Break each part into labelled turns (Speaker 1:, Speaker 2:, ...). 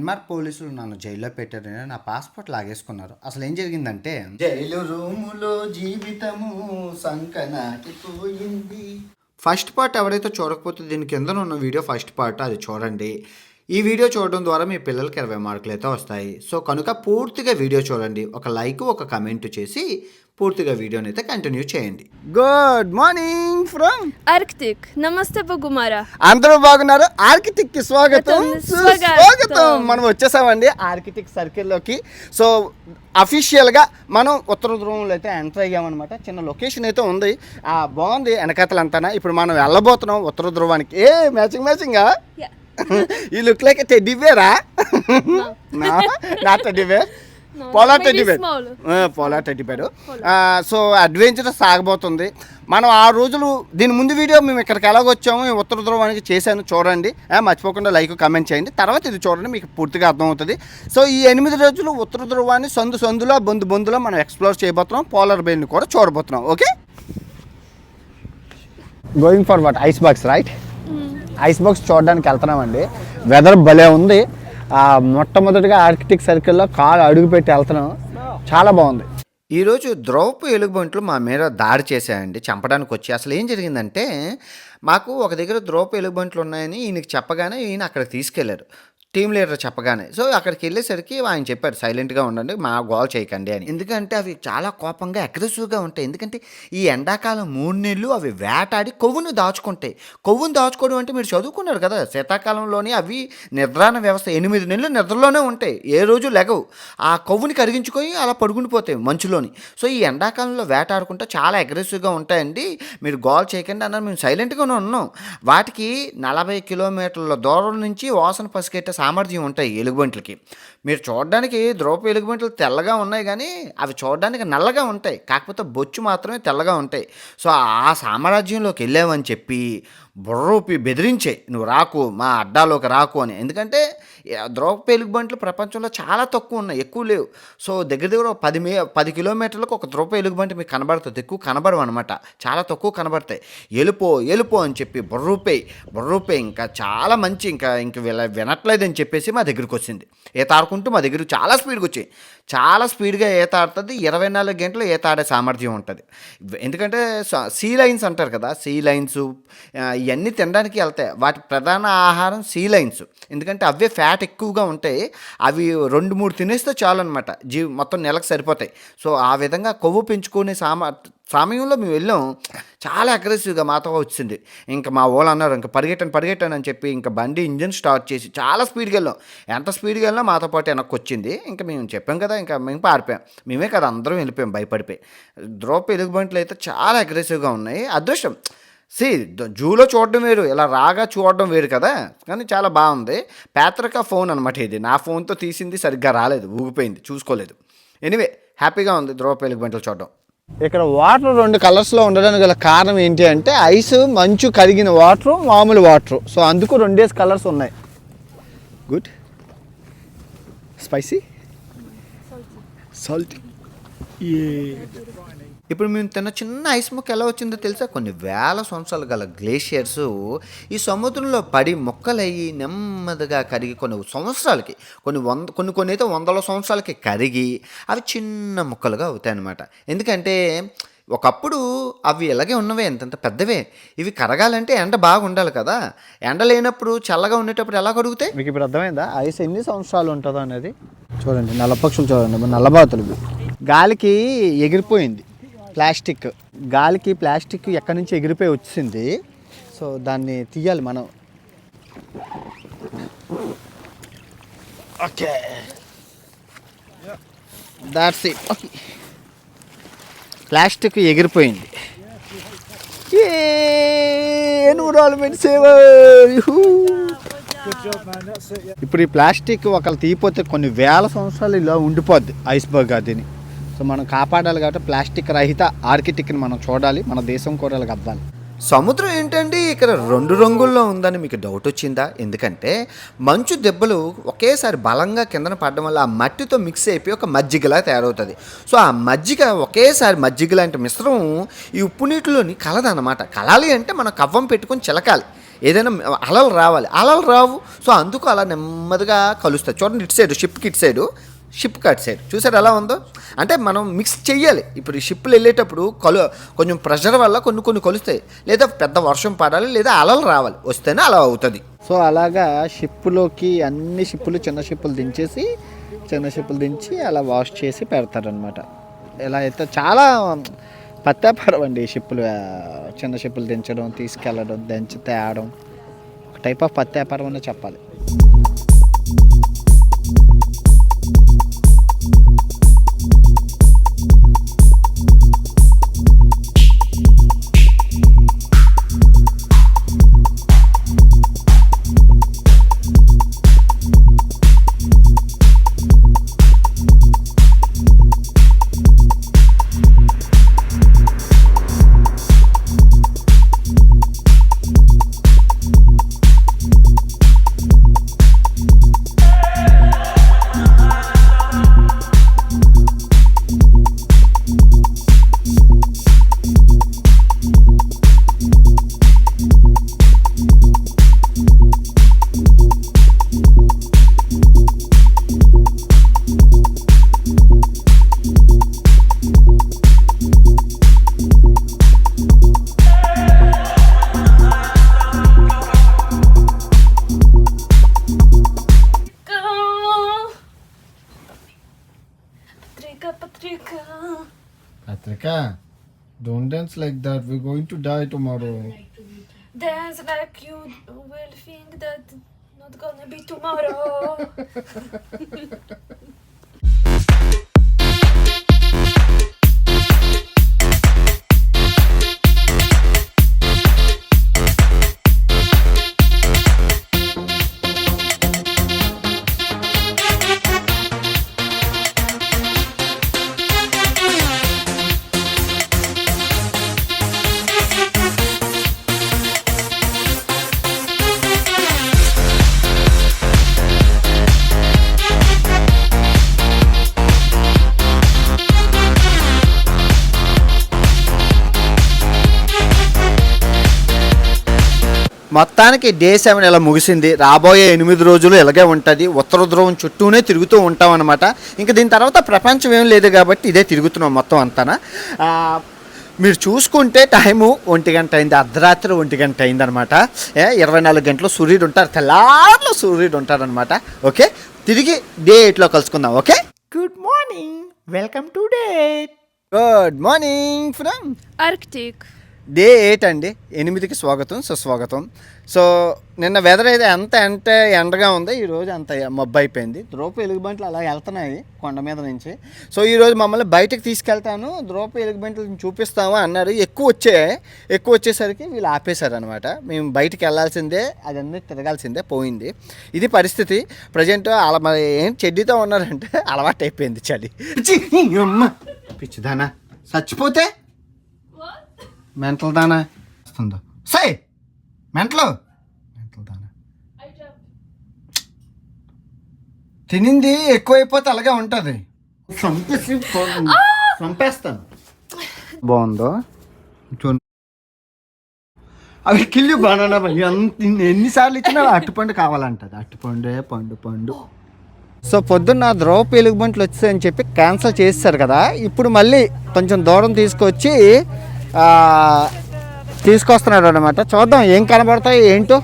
Speaker 1: Myanmar పోలీసులు నన్ను జైల్లో పెట్టారని నా పాస్పోర్ట్ లాగేసుకున్నారు. అసలు ఏం జరిగిందంటే, జైలు రూములో జీవితము సంకనాకిపోయింది. ఫస్ట్ పార్ట్ ఎవరైతే చూడకపోతే దీని కింద ఉన్న వీడియో ఫస్ట్ పార్ట్ అది చూడండి. ఈ వీడియో చూడడం ద్వారా మీ పిల్లలకి 20 మార్కులు అయితే వస్తాయి. సో కనుక పూర్తిగా వీడియో చూడండి, ఒక లైక్ ఒక కమెంట్ చేసి పూర్తిగా వీడియోని అయితే కంటిన్యూ చేయండి. Good morning from
Speaker 2: Arctic. నమస్తే బొగుమారా.
Speaker 1: అందరూ బాగున్నారు? ఆర్కిటిక్ కి స్వాగతం స్వాగతం. మనం వచ్చేసామండి ఆర్కిటిక్ సర్కిల్లోకి. సో అఫీషియల్గా మనం ఉత్తర ధ్రువంలో అయితే ఎంటర్ అయ్యామన్నమాట. చిన్న లొకేషన్ అయితే ఉంది, బాగుంది వెనకాతలంతా. ఇప్పుడు మనం వెళ్ళబోతున్నాం ఉత్తర ధ్రువానికి. మ్యాచింగా you look like a teddy బేరా? Not teddy bear, polar teddy bear. Polar teddy bear. So adventure సాగబోతుంది. మనం ఆ రోజులు దీని ముందు వీడియో మేము ఇక్కడికి ఎలాగొచ్చాము ఉత్తర ధ్రువానికి చేశాను, చూడండి. మర్చిపోకుండా లైక్ కామెంట్ చేయండి. తర్వాత ఇది చూడండి, మీకు పూర్తిగా అర్థమవుతుంది. సో ఈ 8 రోజులు ఉత్తర ధ్రువాన్ని సందులో బొందులో మనం ఎక్స్ప్లోర్ చేయబోతున్నాం. పోలార్ బేర్ని కూడా చూడబోతున్నాం. Okay, going for what? Ice box, right? Ice box చూడడానికి వెళ్తున్నామండి. వెదర్ భలే ఉంది. మొట్టమొదటిగా ఆర్కిటిక్ సర్కిల్లో కాలు అడుగు పెట్టి వెళ్తున్నాం. చాలా బాగుంది. ఈరోజు ధ్రువపు ఎలుగుబంట్లు మా మీద దాడి చేశాయండి, చంపడానికి వచ్చి. అసలు ఏం జరిగిందంటే, మాకు ఒక దగ్గర ధ్రువపు ఎలుగుబంట్లు ఉన్నాయని ఈయనకి చెప్పగానే ఈయన అక్కడికి తీసుకెళ్లారు, టీమ్ లీడర్ చెప్పగానే. సో అక్కడికి వెళ్ళేసరికి ఆయన చెప్పారు సైలెంట్గా ఉండండి, మా గోల్ చేయకండి అని. ఎందుకంటే అవి చాలా కోపంగా అగ్రెసివ్గా ఉంటాయి. ఎందుకంటే ఈ ఎండాకాలం 3 నెలలు అవి వేటాడి కొవ్వును దాచుకుంటాయి. కొవ్వును దాచుకోవడం అంటే మీరు చదువుకున్నారు కదా, శీతాకాలంలోని అవి నిద్రాన వ్యవస్థ 8 నెలలు నిద్రలోనే ఉంటాయి, ఏ రోజు లెగవు. ఆ కొవ్వుని కరిగించుకొని అలా పడుకునిపోతాయి మంచులోని. సో ఈ ఎండాకాలంలో వేటాడుకుంటే చాలా అగ్రెసివ్గా ఉంటాయండి, మీరు గోల్ చేయకండి అన్నారు. మేము సైలెంట్గానే ఉన్నాం. వాటికి 40 కిలోమీటర్ల దూరం నుంచి వాసన పసిగట్టే సామర్థ్యం ఉంటాయి ఎలుగుబంట్లకి. మీరు చూడడానికి ధ్రువపు ఎలుగుబంట్లు తెల్లగా ఉన్నాయి, కానీ అవి చూడడానికి నల్లగా ఉంటాయి, కాకపోతే బొచ్చు మాత్రమే తెల్లగా ఉంటాయి. సో ఆ సామ్రాజ్యంలోకి వెళ్ళామని చెప్పి బుర్రూపి బెదిరించాయి, నువ్వు రాకు, మా అడ్డాలోకి రాకు అని. ఎందుకంటే ధ్రువపు ఎలుగుబంట్లు ప్రపంచంలో చాలా తక్కువ ఉన్నాయి, ఎక్కువ లేవు. సో దగ్గర 10 కిలోమీటర్లకు ఒక ధ్రువపు ఎలుగుబంటి మీకు కనబడుతుంది, ఎక్కువ కనబడవు అనమాట, చాలా తక్కువ కనబడతాయి. వెళ్ళిపో అని చెప్పి బుర్రూపే ఇంకా చాలా మంచి ఇంకా వినట్లేదని చెప్పేసి మా దగ్గరికి వచ్చింది. ఈత ఆడుకుంటూ మా దగ్గర చాలా స్పీడ్గా వచ్చాయి. చాలా స్పీడ్గా ఈత ఆడుతుంది. 24 గంటలు ఈత ఆడే సామర్థ్యం ఉంటుంది. ఎందుకంటే సీ లైన్స్ అంటారు కదా, సీ లైన్స్ ఇవన్నీ తినడానికి వెళ్తాయి. వాటి ప్రధాన ఆహారం సీ లైన్స్. ఎందుకంటే అవే ఫ్యాట్ ఎక్కువగా ఉంటాయి, అవి 2-3 తినేస్తే చాలు అనమాట, మొత్తం నెలకు సరిపోతాయి. సో ఆ విధంగా కొవ్వు పెంచుకునే సమయంలో మేము వెళ్ళాం. చాలా అగ్రెసివ్గా మాతో వచ్చింది. ఇంకా మా వాళ్ళు అన్నారు ఇంకా పరిగెట్టండి అని చెప్పి ఇంకా బండి ఇంజిన్ స్టార్ట్ చేసి చాలా స్పీడ్గా వెళ్ళాం. ఎంత స్పీడ్గా వెళ్ళినా మాతో పాటు వెనక్కి వచ్చింది. ఇంకా మేము చెప్పాం కదా, ఇంకా మేము పారిపోయాం. మేమే కదా అందరం వెళ్ళిపోయాం భయపడిపోయి. ధ్రువపు ఎలుగుబంట్లు అయితే చాలా అగ్రెసివ్గా ఉన్నాయి. అదృష్టం, జూలో చూడడం వేరు, ఇలా రాగా చూడడం వేరు కదా. కానీ చాలా బాగుంది. పేత్రికా ఫోన్ అనమాట ఇది, నా ఫోన్తో తీసింది, సరిగ్గా రాలేదు, ఊగిపోయింది, చూసుకోలేదు. ఎనీవే హ్యాపీగా ఉంది ధ్రువపు ఎలుగుబంట్లు చూడడం. ఇక్కడ వాటర్ 2 కలర్స్లో ఉండడానికి గల కారణం ఏంటి అంటే, ఐస్, మంచు కరిగిన వాటరు, మామూలు వాటరు. సో అందుకు 2 కలర్స్ ఉన్నాయి. గుడ్. Spicy, salty. ఇప్పుడు మేము తిన్న చిన్న ఐస్ ముక్క ఎలా వచ్చిందో తెలుసా? కొన్ని వేల సంవత్సరాలు గల గ్లేషియర్స్ ఈ సముద్రంలో పడి మొక్కలయ్యి నెమ్మదిగా కరిగి కొన్ని సంవత్సరాలకి, కొన్ని అయితే 100 సంవత్సరాలకి కరిగి అవి చిన్న ముక్కలుగా అవుతాయి అన్నమాట. ఎందుకంటే ఒకప్పుడు అవి ఇలాగే ఉన్నవే, ఎంతంత పెద్దవే. ఇవి కరగాలంటే ఎండ బాగా ఉండాలి కదా, ఎండ లేనప్పుడు చల్లగా ఉండేటప్పుడు ఎలా కరుగుతాయి? మీకు ఇప్పుడు అర్థమైందా ఐస్ ఎన్ని సంవత్సరాలు ఉంటుందో అనేది? చూడండి నల్లపక్షులు, చూడండి నల్లబాతులు. గాలికి ఎగిరిపోయింది ప్లాస్టిక్, ఎక్కడి నుంచి ఎగిరిపోయి వచ్చింది. సో దాన్ని తీయాలి మనం. Okay, that's it. Okay, plastic ఎగిరిపోయింది. Environment saver. ఇప్పుడు ఈ ప్లాస్టిక్ ఒకళ్ళు తీయపోతే కొన్ని వేల సంవత్సరాలు ఇలా ఉండిపోద్ది ఐస్బర్గ్ అదిని. సో మనం కాపాడాలి కాబట్టి ప్లాస్టిక్ రహిత ఆర్కిటిక్ని మనం చూడాలి, మన దేశం కూడా అవ్వాలి. సముద్రం ఏంటండి ఇక్కడ 2 రంగుల్లో ఉందని మీకు డౌట్ వచ్చిందా? ఎందుకంటే మంచు దెబ్బలు ఒకేసారి బలంగా కిందన పడడం వల్ల ఆ మట్టితో మిక్స్ అయిపోయి ఒక మజ్జిగలా తయారవుతుంది. సో ఆ ఒకేసారి మజ్జిగ లాంటి మిశ్రమం ఈ ఉప్పు నీటిలోని కలదన్నమాట. కలాలి అంటే మనం కవ్వం పెట్టుకొని చిలకాలి.
Speaker 3: ఏదైనా అలలు రావాలి, అలలు రావు. సో అందుకు అలా నెమ్మదిగా కలుస్తాయి. చూడండి, ఇటు సైడు షిప్కి ఇటు సైడు, షిప్కి అటు సైడ్ చూసారు ఎలా ఉందో. అంటే మనం మిక్స్ చెయ్యాలి. ఇప్పుడు ఈ షిప్లు వెళ్ళేటప్పుడు కొంచెం ప్రెషర్ వల్ల కొన్ని కలుస్తాయి, లేదా పెద్ద వర్షం పడాలి, లేదా అలలు రావాలి, వస్తేనే అలా అవుతుంది.
Speaker 1: సో అలాగా షిప్పులోకి అన్ని షిప్పులు చిన్న షిప్పులు దించి అలా వాష్ చేసి పెడతారనమాట. ఇలా అయితే చాలా పత్యాపారం అండి ఈ షిప్పులు. చిన్న షిప్పులు దించడం, తీసుకెళ్ళడం, దించి తేవడం, ఒక టైప్ ఆఫ్ పత్యాపారం అనే చెప్పాలి.
Speaker 2: Patrika,
Speaker 1: don't dance like that. We're going to die tomorrow.
Speaker 2: dance like you will think that not gonna be tomorrow.
Speaker 3: మొత్తానికి డే 7 ఇలా ముగిసింది. రాబోయే 8 రోజులు ఇలాగే ఉంటుంది. ఉత్తర ధ్రువం చుట్టూనే తిరుగుతూ ఉంటాం అనమాట. ఇంకా దీని తర్వాత ప్రపంచం ఏం లేదు కాబట్టి ఇదే తిరుగుతున్నాం మొత్తం అంతా. మీరు చూసుకుంటే టైము 1 గంట అయింది, అర్ధరాత్రి 1 గంట అయింది అనమాట. 24 గంటలు సూర్యుడు ఉంటారు, తెల్లార్లు సూర్యుడు ఉంటారనమాట. ఓకే, తిరిగి డే 8లో కలుసుకుందాం. Okay, good morning, welcome to day. Good morning from
Speaker 2: Arctic.
Speaker 3: Day 8 అండి. 8కి స్వాగతం, సుస్వాగతం. సో నిన్న వెదర్ అయితే అంటే ఎండగా ఉంది, ఈరోజు అంత మబ్బు అయిపోయింది. ధ్రువపు ఎలుగుబంట్లు అలా వెళ్తున్నాయి కొండ మీద నుంచి. సో ఈరోజు మమ్మల్ని బయటకు తీసుకెళ్తాను, ధ్రువపు ఎలుగుబంట్లను చూపిస్తాము అన్నారు. ఎక్కువ వచ్చేసరికి వీళ్ళు ఆపేశారు అనమాట. మేము బయటికి వెళ్ళాల్సిందే, అదన్నీ తిరగాల్సిందే, పోయింది. ఇది పరిస్థితి ప్రజెంట్. అలా మరి ఏం చెడ్డీతో ఉన్నారంటే అలవాటు అయిపోయింది చలి. పిచ్చిదానా, చచ్చిపోతే మెంటల్ దానా వస్తుందో సై మెంటల్ దానా. తినింది ఎక్కువైపోతే అలాగే ఉంటుంది. చంపేస్తాను. బాగుందో చూ. అవి కిల్లి బనానా ఎన్నిసార్లు ఇచ్చినా అట్టుపండు కావాలంటది. అట్టుపండే పండు. సో పొద్దున్న ధ్రువపు ఎలుగుబంట్లు వచ్చాయని చెప్పి క్యాన్సిల్ చేస్తారు కదా. ఇప్పుడు మళ్ళీ కొంచెం దూరం తీసుకొస్తున్నాడు అనమాట. చూద్దాం ఏం కనబడతాయి ఏంటో.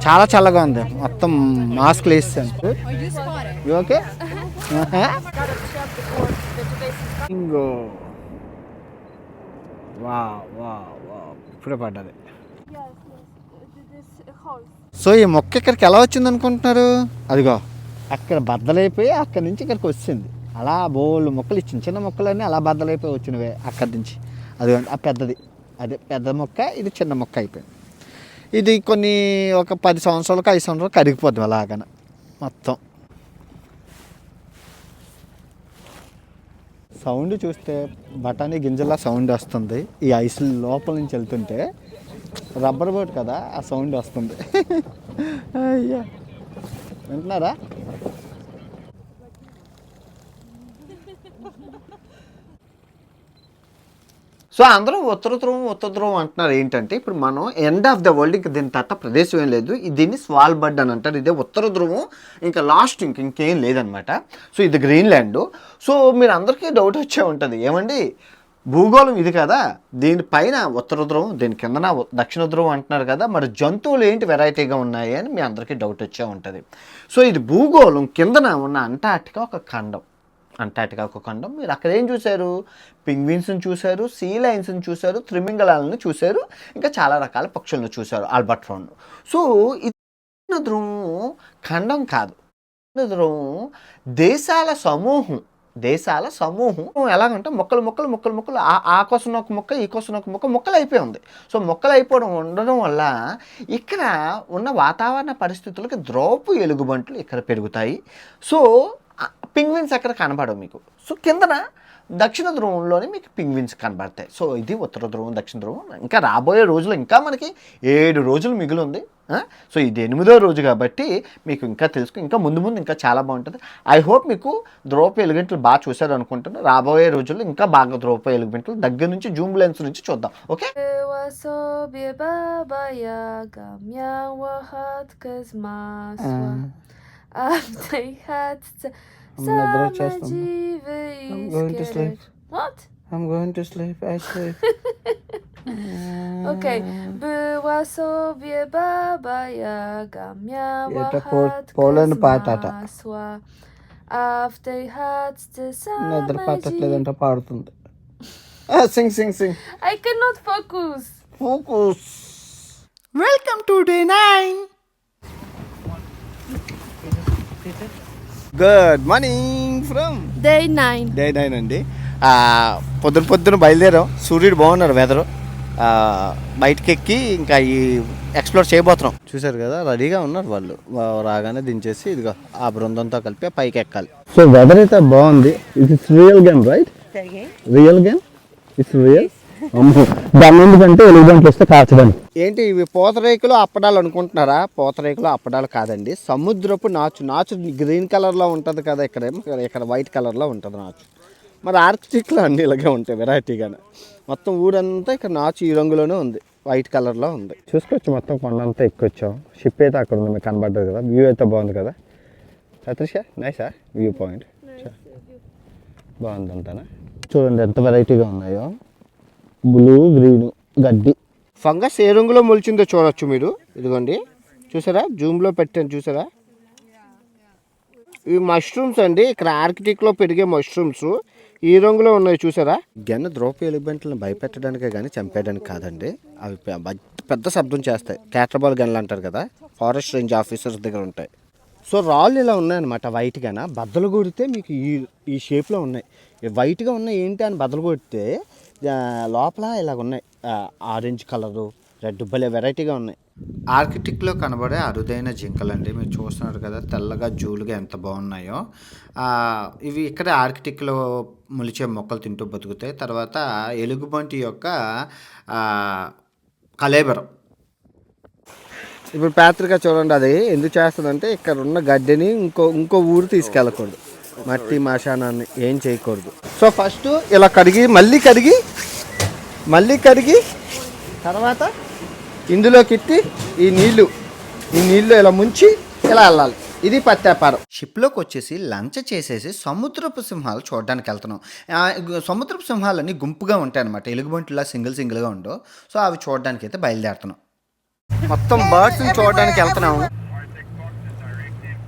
Speaker 3: చాలా చల్లగా ఉంది, మొత్తం మాస్క్లు వేసాను. ఓకే, ఇప్పుడే పడ్డది. సో ఈ మొక్క ఇక్కడికి ఎలా వచ్చింది అనుకుంటున్నారు? అదిగో అక్కడ బద్దలైపోయి అక్కడి నుంచి ఇక్కడికి వచ్చింది. అలా బోళ్ళు మొక్కలు, చిన్న మొక్కలన్నీ అలా బద్దలైపోయి వచ్చినవే అక్కడి నుంచి. అది ఆ పెద్దది, అదే పెద్ద మొక్క, ఇది చిన్న మొక్క అయిపోయింది. ఇది ఒక 10 సంవత్సరాలకు 5 సంవత్సరాలకు కరిగిపోద్ది అలాగన మొత్తం. సౌండ్ చూస్తే బఠానీ గింజలా సౌండ్ వస్తుంది. ఈ ఐస్ లోపల నుంచి వెళ్తుంటే రబ్బర్ బోట్ కదా, ఆ సౌండ్ వస్తుంది. అయ్యా, వింటున్నారా? సో అందరూ ఉత్తర ధ్రువం అంటున్నారు. ఏంటంటే ఇప్పుడు మనం ఎండ్ ఆఫ్ ద వరల్డ్, ఇంకా దీని తట్ట ప్రదేశం ఏం లేదు. దీన్ని స్వాల్బర్డ్ అని అంటారు. ఇదే ఉత్తర ధ్రువం, ఇంకా లాస్ట్ ఇంకేం లేదనమాట. సో ఇది గ్రీన్లాండ్. సో మీరు అందరికీ డౌట్ వచ్చే ఉంటుంది, ఏమండి భూగోళం ఇది కదా, దీనిపైన ఉత్తర ధ్రువం, దీని కిందన దక్షిణ ధ్రువం అంటున్నారు కదా, మరి జంతువులు ఏంటి వెరైటీగా ఉన్నాయి అని మీ అందరికీ డౌట్ వచ్చే ఉంటుంది. సో ఇది భూగోళం కిందన ఉన్న అంటార్టికా ఒక ఖండం. మీరు అక్కడ ఏం చూశారు? పింగ్విన్స్ని చూశారు, సీ లైన్స్ని చూశారు, త్రిమింగళాలను చూశారు, ఇంకా చాలా రకాల పక్షులను చూశారు, ఆల్బర్ట్రాన్. సో ఇది ధ్రువం ఖండం కాదు, ధ్రువం దేశాల సమూహం. ఎలాగంటే మొక్కలు ఆ కోసం ఒక మొక్క, ఈ కోసం ఒక మొక్క, మొక్కలు అయిపోయి ఉంది. సో మొక్కలు అయిపోవడం ఉండడం వల్ల ఇక్కడ ఉన్న వాతావరణ పరిస్థితులకి ధ్రువపు ఎలుగుబంట్లు ఇక్కడ పెరుగుతాయి. సో పింగ్విన్స్ ఎక్కడ కనబడవు మీకు. సో కిందన దక్షిణ ధ్రువంలోనే మీకు పింగ్విన్స్ కనబడతాయి. సో ఇది ఉత్తర ధ్రువం, దక్షిణ ధ్రువం. ఇంకా రాబోయే రోజులు ఇంకా మనకి 7 రోజులు మిగిలి ఉంది. సో ఇది 8వ రోజు కాబట్టి మీకు ఇంకా ఇంకా ముందు ఇంకా చాలా బాగుంటుంది. ఐ హోప్ మీకు ధ్రువపు ఎలుగుబంట్లు బాగా చూశారు అనుకుంటున్నాను. రాబోయే రోజుల్లో ఇంకా బాగా ధ్రువపు ఎలుగుబంట్లు దగ్గర నుంచి జూమ్ లెన్స్ నుంచి చూద్దాం. Okay,
Speaker 2: What?
Speaker 1: I'm going to sleep. I sleep.
Speaker 2: Okay. Była sobie baba Jaga, miała
Speaker 1: Poland
Speaker 2: chatkę z
Speaker 1: patata.
Speaker 2: masła, a w tej chatce
Speaker 1: నిద్ర
Speaker 2: same
Speaker 1: పట్టట్లేదంటే పాడుతుంది. Singh
Speaker 2: I cannot focus.
Speaker 1: Focus.
Speaker 3: Welcome to day 9. Good morning from
Speaker 2: Day 9.
Speaker 3: Day 9 అండి. పొద్దున బయలుదేరాం. సూర్యుడు బాగున్నారు, weather. బయటకి ఎక్కి ఇంకా ఈ ఎక్స్ప్లోర్ చేయబోతున్నాం. చూసారు కదా, రెడీగా ఉన్నారు వాళ్ళు. రాగానే దించేసి ఇదిగో ఆ బృందంతో కలిపి పైకి ఎక్కాలి.
Speaker 1: సో వెదర్ అయితే బాగుంది. It's real game right? Real game, it's real. దాని ఎందుకంటే ఎలుగుబంట్లు వస్తే కాల్చడానికి.
Speaker 3: ఏంటి ఇవి పూతరేకులు అప్పడాలు అనుకుంటున్నారా? పూతరేకులు అప్పడాలు కాదండి, సముద్రపు నాచు గ్రీన్ కలర్లో ఉంటుంది కదా, ఇక్కడ వైట్ కలర్లో ఉంటుంది నాచు. మరి ఆర్కిటిక్లో అన్ని ఇలాగే ఉంటాయి వెరైటీగానే. మొత్తం ఊరంతా ఇక్కడ నాచు ఈ రంగులోనే ఉంది, వైట్ కలర్లో ఉంది.
Speaker 1: చూసుకోవచ్చు, మొత్తం కొండంతా ఎక్కొచ్చాం. షిప్ అయితే అక్కడ ఉంది, మీకు కనబడ్డది కదా. వ్యూ అయితే బాగుంది కదా సతీష్? నైసా view point? బాగుంది అంతానా. చూడండి ఎంత వెరైటీగా ఉన్నాయో. బ్లూ, గ్రీను గడ్డి.
Speaker 3: ఫంగస్ ఏ రంగులో మొలిచిందో చూడొచ్చు మీరు. ఇదిగోండి, చూసారా, జూమ్లో పెట్టాను చూసారా. ఇవి మష్రూమ్స్ అండి, ఇక్కడ ఆర్కిటిక్లో పెరిగే మష్రూమ్స్ ఈ రంగులో ఉన్నాయి చూసారా. గెన్న ధ్రువపు ఎలుగుబంట్లను భయపెట్టడానికే కానీ చంపేయడానికి కాదండి. అవి పెద్ద శబ్దం చేస్తాయి. క్యాటర్బాల్ గన్లు అంటారు కదా, ఫారెస్ట్ రేంజ్ ఆఫీసర్స్ దగ్గర ఉంటాయి. సో రాళ్ళు ఇలా ఉన్నాయన్నమాట వైట్గాన. బద్దలు కొడితే మీకు ఈ షేప్లో ఉన్నాయి. వైట్గా ఉన్నాయి ఏంటి అని బద్దలు కొడితే లోపల ఇలాగ ఉన్నాయి, ఆరెంజ్ కలరు, రెడ్, భలే వెరైటీగా ఉన్నాయి. ఆర్కిటిక్లో కనబడే అరుదైన జింకలండి. మీరు చూస్తున్నారు కదా, తెల్లగా జూలుగా ఎంత బాగున్నాయో. ఇవి ఇక్కడ ఆర్కిటిక్లో మొలిచే మొక్కలు తింటూ బతుకుతాయి. తర్వాత ఎలుగుబంటి యొక్క కళేబరం. ఇప్పుడు ప్యాత్రిక చూడండి, అది ఎందుకు చేస్తుందంటే ఇక్కడ ఉన్న గడ్డిని ఇంకో ఊరు తీసుకెళ్ళకూడదు, మట్టి మశానాన్ని ఏం చేయకూడదు. సో ఫస్ట్ ఇలా మళ్ళీ కడిగి తర్వాత ఇందులోకి ఎత్తి ఈ నీళ్లు ఇలా ముంచి ఇలా వెళ్ళాలి. ఇది పత్యాపారం. షిప్లోకి వచ్చేసి లంచ్ చేసేసి సముద్రపు సింహాలు చూడడానికి వెళ్తున్నాం. సముద్రపు సింహాలన్నీ గుంపుగా ఉంటాయి అనమాట, ఎలుగుబంటిలా సింగిల్గా ఉండవు. సో అవి చూడడానికి అయితే బయలుదేరుతున్నాం. మొత్తం బర్డ్స్ని చూడడానికి వెళ్తున్నాము.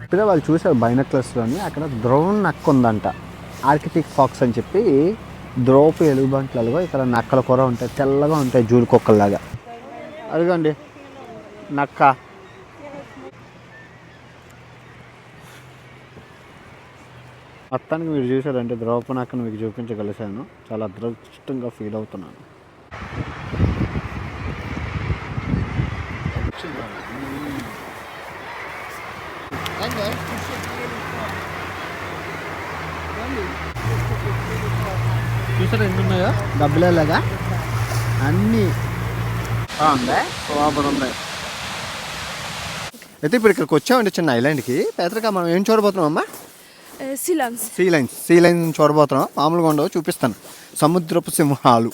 Speaker 1: ఇప్పుడే వాళ్ళు చూసారు బైనక్లర్స్లోని, అక్కడ ధ్రువం నక్క ఉందంట, ఆర్కిటిక్ ఫాక్స్ అని చెప్పి. ధ్రువపు ఎలుగుబంట్లలో ఇక్కడ నక్కల కూర ఉంటాయి, తెల్లగా ఉంటాయి జూలు కుక్కల్లాగా. అదిగోండి నక్క. మొత్తానికి మీరు చూసారంటే ధ్రువపు నక్కను మీకు చూపించగలిసాను. చాలా అదృష్టంగా ఫీల్ అవుతున్నాను. చూసారా ఎన్ని ఉన్నాయో డబ్బులేలాగా అన్నీ ఉన్నాయి.
Speaker 3: అయితే ఇప్పుడు ఇక్కడికి వచ్చామండి చిన్న ఐలాండ్కి. పేదరిక మనం ఏం చూడబోతున్నాం అమ్మా? సీ లైన్స్ చూడబోతున్నాం. మామూలుగా ఉండవు, చూపిస్తాను. సముద్రపు సింహాలు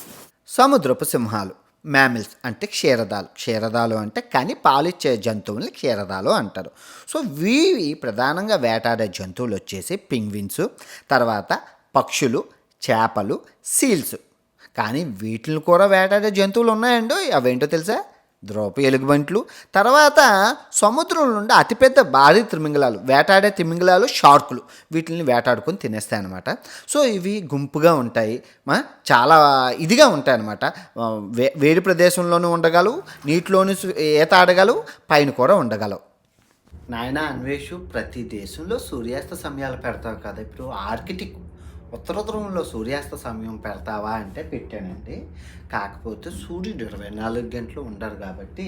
Speaker 3: సముద్రపు సింహాలు, మ్యామిల్స్ అంటే క్షీరదాలు. క్షీరదాలు అంటే కానీ పాలిచ్చే జంతువుల్ని క్షీరదాలు అంటారు. సో వీవి ప్రధానంగా వేటాడే జంతువులు వచ్చేసి పింగ్విన్స్, తర్వాత పక్షులు, చేపలు, సీల్స్. కానీ వీటిని కూడా వేటాడే జంతువులు ఉన్నాయండి. అవేంటో తెలుసా? ధ్రువపు ఎలుగుబంట్లు. తర్వాత సముద్రం నుండి అతిపెద్ద భారీ తిమింగలాలు, వేటాడే తిమింగలాలు, షార్కులు వీటిని వేటాడుకొని తినేస్తాయి అన్నమాట. సో ఇవి గుంపుగా ఉంటాయి, చాలా ఇదిగా ఉంటాయి అన్నమాట. వేడి ప్రదేశంలోనూ ఉండగలవు, నీటిలోనూ ఈత ఆడగలవు, పైన కూడా ఉండగలవు. నాయన అన్వేషు, ప్రతి దేశంలో సూర్యాస్త సమయాలు పెడతావు కదా, ఇప్పుడు ఆర్కిటిక్ ఉత్తర ధ్రువంలో సూర్యాస్త సమయం పెడతావా అంటే పెట్టానండి. కాకపోతే సూర్యుడు 24 గంటలు ఉండరు కాబట్టి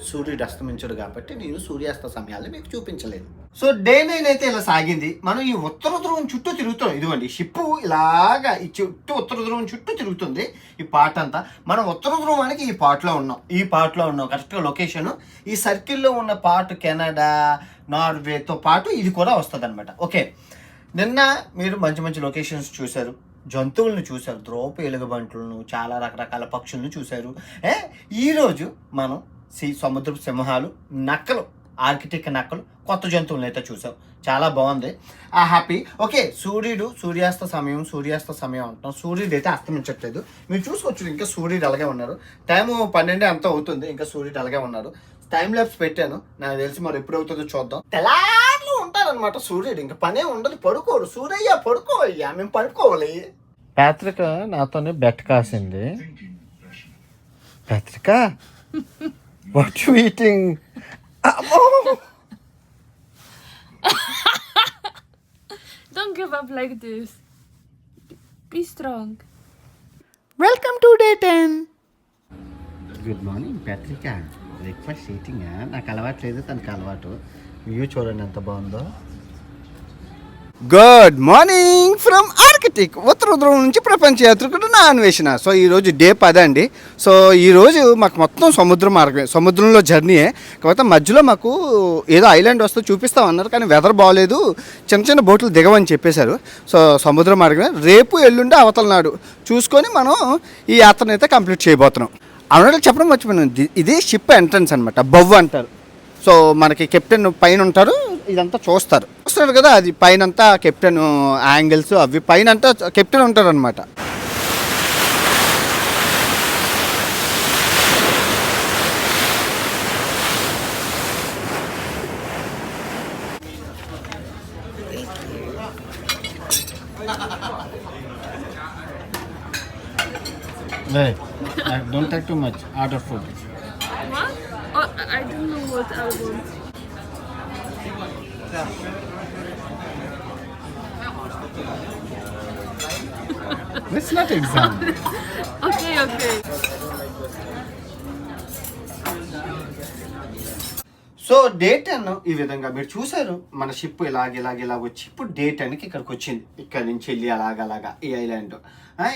Speaker 3: సూర్యుడు అస్తమించడు కాబట్టి నేను సూర్యాస్త సమయాలు మీకు చూపించలేదు. సో డే 9 అయితే ఇలా సాగింది. మనం ఈ ఉత్తర ధ్రువం చుట్టూ తిరుగుతాం. ఇదిగోండి షిప్పు ఇలాగా ఈ చుట్టూ ఉత్తర ధ్రువం చుట్టూ తిరుగుతుంది ఈ పార్ట్ అంతా. మనం ఉత్తర ధ్రువానికి ఈ పార్ట్లో ఉన్నాం కరెక్ట్గా లొకేషన్. ఈ సర్కిల్లో ఉన్న పార్ట్ కెనడా, నార్వేతో పాటు ఇది కూడా వస్తుంది అనమాట. ఓకే, నిన్న మీరు మంచి మంచి లొకేషన్స్ చూశారు, జంతువులను చూశారు, ధ్రువపు ఎలుగుబంట్లను, చాలా రకరకాల పక్షులను చూశారు. ఈరోజు మనం సముద్రపు సింహాలు, నక్కలు, ఆర్కిటిక్ నక్కలు, కొత్త జంతువులను అయితే చూసాం. చాలా బాగుంది, హ్యాపీ. ఓకే, సూర్యాస్త సమయం అంటాం. సూర్యుడు అయితే అస్తమించట్లేదు, మీరు చూసుకోవచ్చు. ఇంకా సూర్యుడు అలాగే ఉన్నారు. టైము 12 అంతా అవుతుంది, ఇంకా సూర్యుడు అలాగే ఉన్నారు. టైం ల్యాబ్స్ పెట్టాను, నాకు తెలిసి మరి ఎప్పుడు అవుతుందో చూద్దాం. తెల్లార్లు ఉంటారనమాట సూర్యుడు, ఇంకా పనే ఉండదు, పడుకోడు. సూర్యయ్య పడుకోవయ్యా, మేము పడుకోవాలి. పాత్రిక నాతోనే బెట్ కాసింది. Patrika, what you eating?
Speaker 2: Don't give up like this. Be strong.
Speaker 3: Welcome to day 10. Good morning Patrika. Breakfast eating నాకు అలవాటు లేదు, తనకు అలవాటు. వ్యూ చూడండి ఎంత బాగుందో. గుడ్ మార్నింగ్ ఫ్రమ్ ఆర్కిటిక్, ఉత్తర ధ్రువం నుంచి ప్రపంచ యాత్రికుడు నా అన్వేషణ. సో ఈరోజు డే 10 అండి. సో ఈరోజు మాకు మొత్తం సముద్ర మార్గమే, సముద్రంలో జర్నీయే. కాకపోతే మధ్యలో మాకు ఏదో ఐలాండ్ వస్తే చూపిస్తామన్నారు, కానీ వెదర్ బాగోలేదు, చిన్న చిన్న బోట్లు దిగవని చెప్పేశారు. సో సముద్ర మార్గమే. రేపు ఎల్లుండి అవతల నాడు చూసుకొని మనం ఈ యాత్రను అయితే కంప్లీట్ చేయబోతున్నాం. అన్నట్టు చెప్పడం మర్చిపోయాను, ఇది షిప్ ఎంట్రన్స్ అనమాట, బవ్వ అంటారు. సో మనకి కెప్టెన్ పైన ఉంటారు, ఇదంతా చూస్తారు కదా, అది పైన అంతా కెప్టెన్ యాంగిల్స్ అవి పైన అంతా కెప్టెన్ ఉంటారు అనమాట. Don't take too much. Order food.
Speaker 2: What? Oh, I don't know what I want.
Speaker 1: It's not exam.
Speaker 2: Okay.
Speaker 3: So day 10 ఈ విధంగా మీరు చూసారు. మన షిప్ ఇలాగ వచ్చి ఇప్పుడు డే 10కి ఇక్కడికి వచ్చింది. ఇక్కడ నుంచి వెళ్ళి అలాగా ఈ ఐలాండ్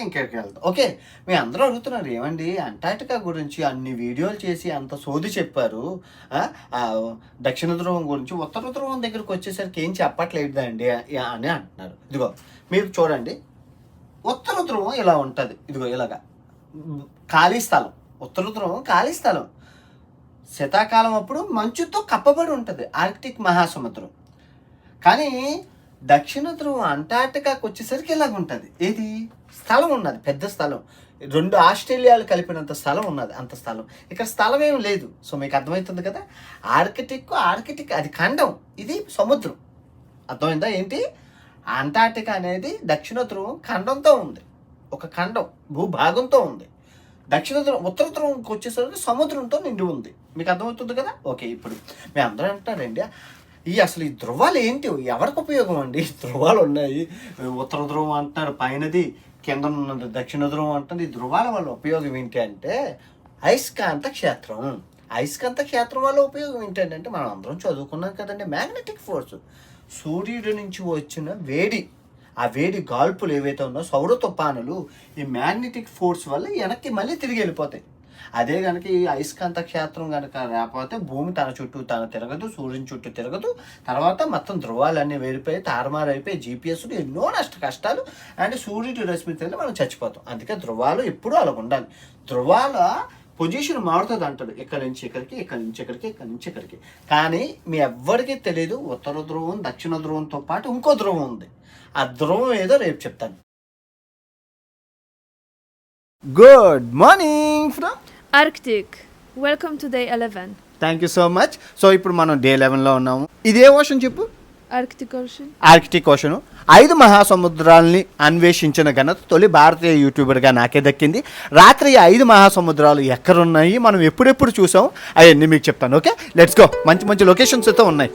Speaker 3: ఇంకెక్కడికి వెళ్తాం. ఓకే, మీ అందరూ అడుగుతున్నారు, ఏమండి అంటార్టికా గురించి అన్ని వీడియోలు చేసి అంత సోది చెప్పారు, దక్షిణ ధ్రువం గురించి ఉత్తర ధ్రువం దగ్గరికి వచ్చేసరికి ఏం చెప్పట్లేదు అండి అని అంటున్నారు. ఇదిగో మీరు చూడండి, ఉత్తర ధ్రువం ఇలా ఉంటుంది. ఇదిగో ఇలాగా ఖాళీ స్థలం. ఉత్తర ధ్రువం ఖాళీ స్థలం. శీతాకాలం అప్పుడు మంచుతో కప్పబడి ఉంటుంది ఆర్కిటిక్ మహాసముద్రం. కానీ దక్షిణ ధ్రువం అంటార్టికాకు వచ్చేసరికి ఇలాగ ఉంటుంది. ఏది స్థలం ఉన్నది, పెద్ద స్థలం, 2 ఆస్ట్రేలియాలు కలిపినంత స్థలం ఉన్నది. అంత స్థలం ఇక్కడ స్థలం ఏం లేదు. సో మీకు అర్థమవుతుంది కదా, ఆర్కిటిక్ అది ఖండం, ఇది సముద్రం. అర్థమైందా ఏంటి? అంటార్టికా అనేది దక్షిణ ధ్రువం ఖండంతో ఉంది, ఒక ఖండం భూభాగంతో ఉంది. దక్షిణ ధ్రువం ఉత్తర ధ్రువంకి వచ్చేసరికి సముద్రంతో నిండి ఉంది. మీకు అర్థమవుతుంది కదా. ఓకే, ఇప్పుడు మేము అందరూ అంటారండి, అసలు ఈ ధ్రువాలు ఏంటి, ఎవరికి ఉపయోగం అండి? ధ్రువాలు ఉన్నాయి, ఉత్తర ధ్రువం అంటున్నారు, పైనది కింద ఉన్నది దక్షిణ ధ్రువం అంటుంది. ఈ ధ్రువాల వల్ల ఉపయోగం ఏంటి అంటే అయస్కాంత క్షేత్రం వల్ల ఉపయోగం ఏంటంటే మనం అందరం చదువుకున్నాం కదండి, మ్యాగ్నెటిక్ ఫోర్స్. సూర్యుడి నుంచి వచ్చిన వేడి, ఆ వేడి గాల్పులు ఏవైతే ఉన్నో సౌర తుఫానులు ఈ మ్యాగ్నెటిక్ ఫోర్స్ వల్ల వెనక్కి మళ్ళీ తిరిగి వెళ్ళిపోతాయి. అదే కనుక ఈ అయస్కాంత క్షేత్రం కనుక లేకపోతే భూమి తన చుట్టూ తను తిరగదు, సూర్యుని చుట్టూ తిరగదు, తర్వాత మొత్తం ధ్రువాలన్నీ వేరిపోయి తారుమారైపోయి జీపీఎస్లు ఎన్నో కష్టాలు అండ్ సూర్యుడి రశ్మి తగిలి మనం చచ్చిపోతాం. అందుకే ధ్రువాలు ఎప్పుడూ అలా ఉండాలి. ధ్రువాల పొజిషన్ మారుతుంది అంటాడు, ఇక్కడి నుంచి ఇక్కడికి, ఇక్కడి నుంచి ఇక్కడికి, ఇక్కడి నుంచి ఇక్కడికి. కానీ మీ ఎవ్వరికీ తెలియదు ఉత్తర ధ్రువం దక్షిణ ధ్రువంతో పాటు ఇంకో ధ్రువం ఉంది. ఆ ధ్రువం ఏదో రేపు చెప్తాను. Good morning from
Speaker 2: Arctic. Welcome to day 11.
Speaker 3: Thank you so much. So ఇప్పుడు మనం డే 11లో ఉన్నాము. ఇదే ఓషన్ చెప్పు.
Speaker 2: Arctic Ocean.
Speaker 3: Arctic ocean. 5 మహాసముద్రాలని అన్వేషించిన ఘనత తొలి భారతీయ యూట్యూబర్గా నాకే దక్కింది. రాత్రి 5 మహాసముద్రాలు ఎక్కడున్నాయి, మనం ఎప్పుడెప్పుడు చూసాం, అవన్నీ మీకు చెప్తాను. Okay, let's go. మంచి మంచి లొకేషన్స్ అయితే ఉన్నాయి.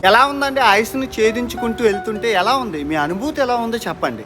Speaker 3: ఎలా ఉందండి ఐస్ని ఛేదించుకుంటూ వెళ్తుంటే? ఎలా ఉంది మీ అనుభూతి, ఎలా ఉందో చెప్పండి.